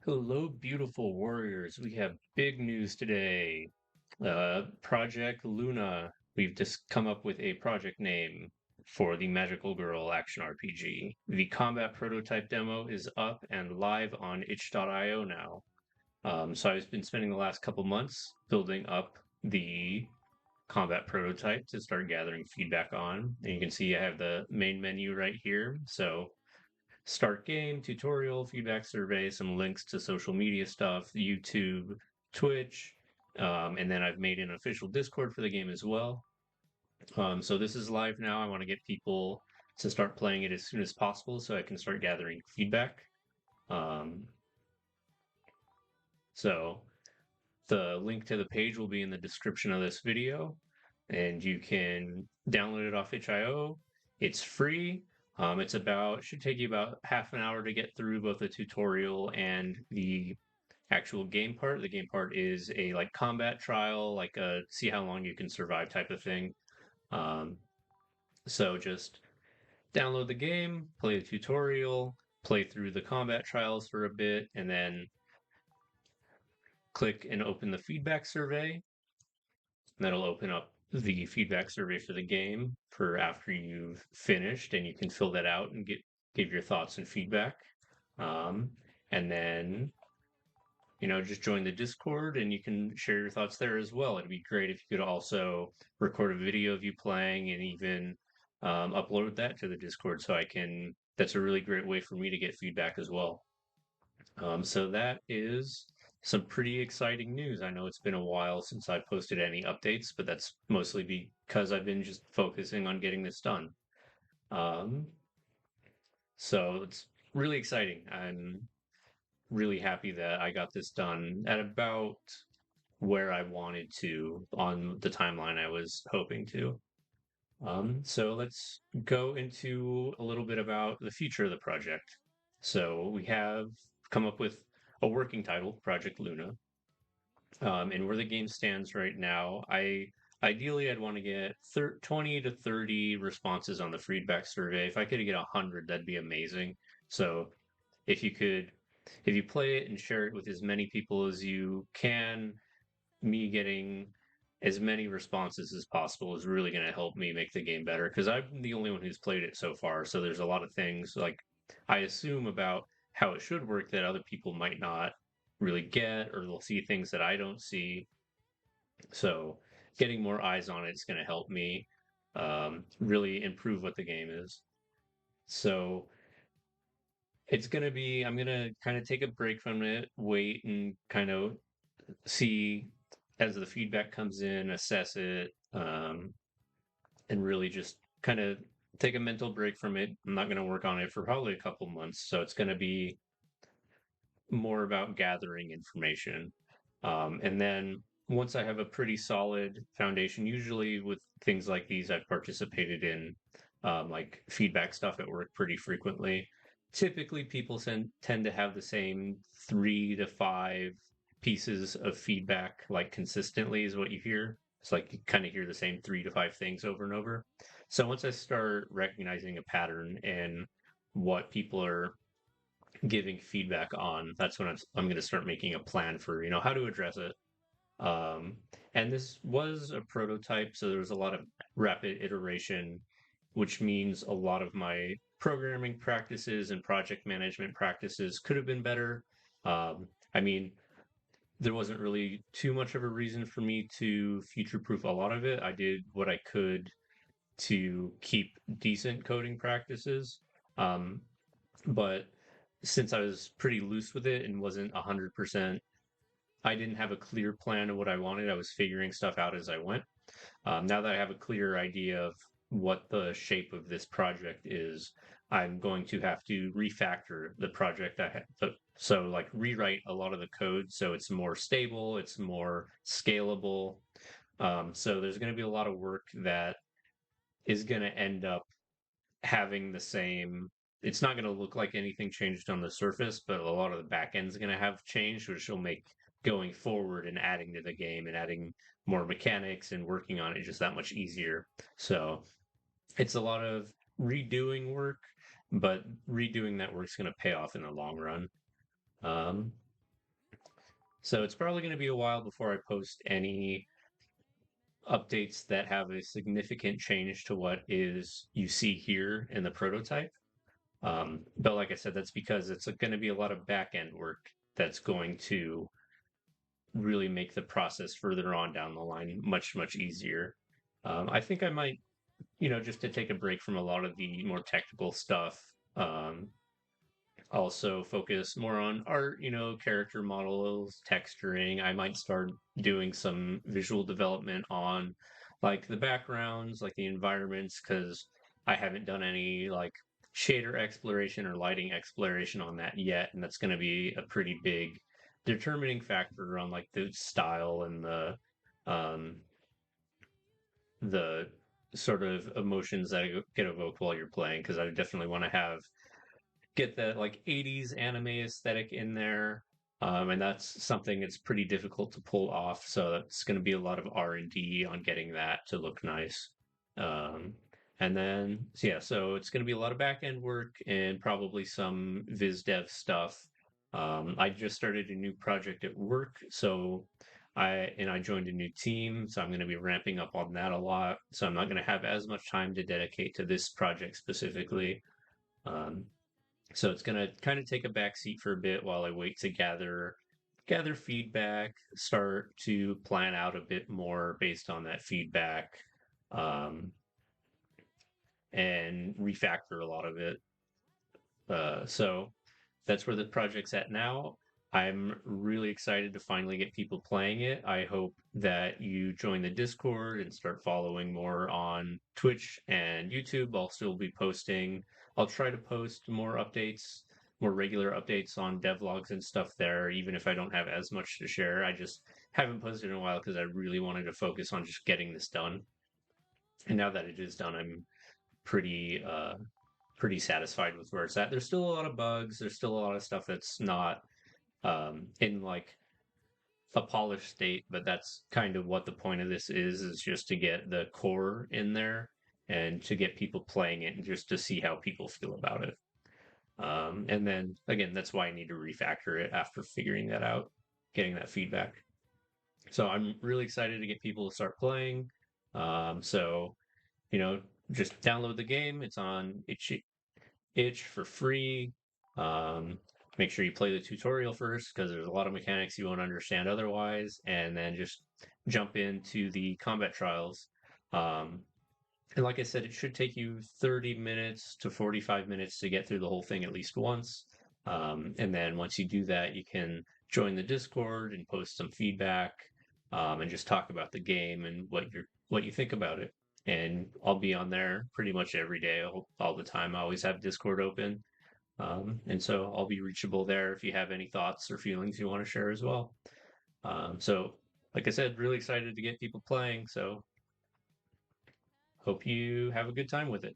Hello, beautiful warriors. We have big news today. Project Luna. We've just come up with a project name for the Magical Girl action RPG. The combat prototype demo is up and live on itch.io now. So I've been spending the last couple months building up the combat prototype to start gathering feedback on. And you can see I have the main menu right here. So start game, tutorial, feedback survey, some links to social media stuff, YouTube, Twitch, and then I've made an official Discord for the game as well. So this is live now. I want to get people to start playing it as soon as possible so I can start gathering feedback. Um, so the link to the page will be in the description of this video, and you can download it off itch.io. It's free. Should take you about half an hour to get through both the tutorial and the actual game part. The game part is a like combat trial, like a see how long you can survive type of thing. Um, so just download the game, play the tutorial, play through the combat trials for a bit, and then click and open the feedback survey. That'll open up the feedback survey for the game for after you've finished, and you can fill that out and give your thoughts and feedback. Um, and then just join the Discord and you can share your thoughts there as well. It'd be great if you could also record a video of you playing and even upload that to the Discord so I can. That's a really great way for me to get feedback as well. So that is some pretty exciting news. I know it's been a while since I posted any updates, but that's mostly because I've been just focusing on getting this done. Um, so it's really exciting. I'm really happy that I got this done at about where I wanted to on the timeline I was hoping to. So let's go into a little bit about the future of the project. So we have come up with a working title, Project Luna, and where the game stands right now. I'd want to get 20 to 30 responses on the feedback survey. If I could get 100, that'd be amazing. So if you could, if you play it and share it with as many people as you can, me getting as many responses as possible is really going to help me make the game better because I'm the only one who's played it so far. So there's a lot of things like I assume about how it should work that other people might not really get, or they'll see things that I don't see. So getting more eyes on it is going to help me really improve what the game is. So I'm going to kind of take a break from it, wait and kind of see as the feedback comes in, assess it, and really just kind of take a mental break from it. I'm not going to work on it for probably a couple months, so it's going to be more about gathering information. And then once I have a pretty solid foundation, usually with things like these, I've participated in like feedback stuff at work pretty frequently. Typically, people tend to have the same 3 to 5 pieces of feedback, like consistently, is what you hear. It's like you kind of hear the same 3 to 5 things over and over. So once I start recognizing a pattern and what people are giving feedback on, that's when I'm going to start making a plan for how to address it. Um, and this was a prototype, so there was a lot of rapid iteration, which means a lot of my programming practices and project management practices could have been better. I mean, there wasn't really too much of a reason for me to future proof a lot of it. I did what I could to keep decent coding practices. Um, but since I was pretty loose with it and wasn't 100%, I didn't have a clear plan of what I wanted. I was figuring stuff out as I went. Now that I have a clear idea of what the shape of this project is, I'm going to have to refactor the project I had. So, like, rewrite a lot of the code so it's more stable, it's more scalable. So, there's going to be a lot of work that is going to end up having the same. It's not going to look like anything changed on the surface, but a lot of the back end is going to have changed, which will make going forward and adding to the game and adding more mechanics and working on it just that much easier. So it's a lot of redoing work, but redoing that work's going to pay off in the long run. Um, So it's probably going to be a while before I post any updates that have a significant change to what is you see here in the prototype. But like I said, that's because it's going to be a lot of back end work that's going to really make the process further on down the line much, much easier. I think I might, just to take a break from a lot of the more technical stuff, also focus more on art, character models, texturing. I might start doing some visual development on like the backgrounds, like the environments, because I haven't done any like shader exploration or lighting exploration on that yet. And that's going to be a pretty big determining factor on like the style and um the sort of emotions that get evoked while you're playing, because I definitely want to have get that like 80s anime aesthetic in there. And that's something that's pretty difficult to pull off. So that's going to be a lot of R&D on getting that to look nice. Um, and then, so yeah, so it's going to be a lot of back end work and probably some viz dev stuff. I just started a new project at work, so I joined a new team, so I'm going to be ramping up on that a lot. So I'm not going to have as much time to dedicate to this project specifically. Um, so it's gonna kind of take a back seat for a bit while I wait to gather feedback, start to plan out a bit more based on that feedback, um, and refactor a lot of it. So that's where the project's at now. I'm really excited to finally get people playing it. I hope that you join the Discord and start following more on Twitch and YouTube. I'll still be posting. I'll try to post more updates, more regular updates on devlogs and stuff there, even if I don't have as much to share. I just haven't posted in a while because I really wanted to focus on just getting this done. And now that it is done, I'm pretty pretty satisfied with where it's at. There's still a lot of bugs. There's still a lot of stuff that's not in like a polished state, but that's kind of what the point of this is just to get the core in there and to get people playing it and just to see how people feel about it. And then again, that's why I need to refactor it after figuring that out, getting that feedback. So I'm really excited to get people to start playing. So, you know, just download the game. It's on itch for free. Um, Make sure you play the tutorial first because there's a lot of mechanics you won't understand otherwise, and then just jump into the combat trials. Um, and like I said, it should take you 30 minutes to 45 minutes to get through the whole thing at least once. And then once you do that, you can join the Discord and post some feedback, and just talk about the game and what you think about it. And I'll be on there pretty much every day, all the time. I always have Discord open. And so I'll be reachable there if you have any thoughts or feelings you want to share as well. So, like I said, really excited to get people playing. So, hope you have a good time with it.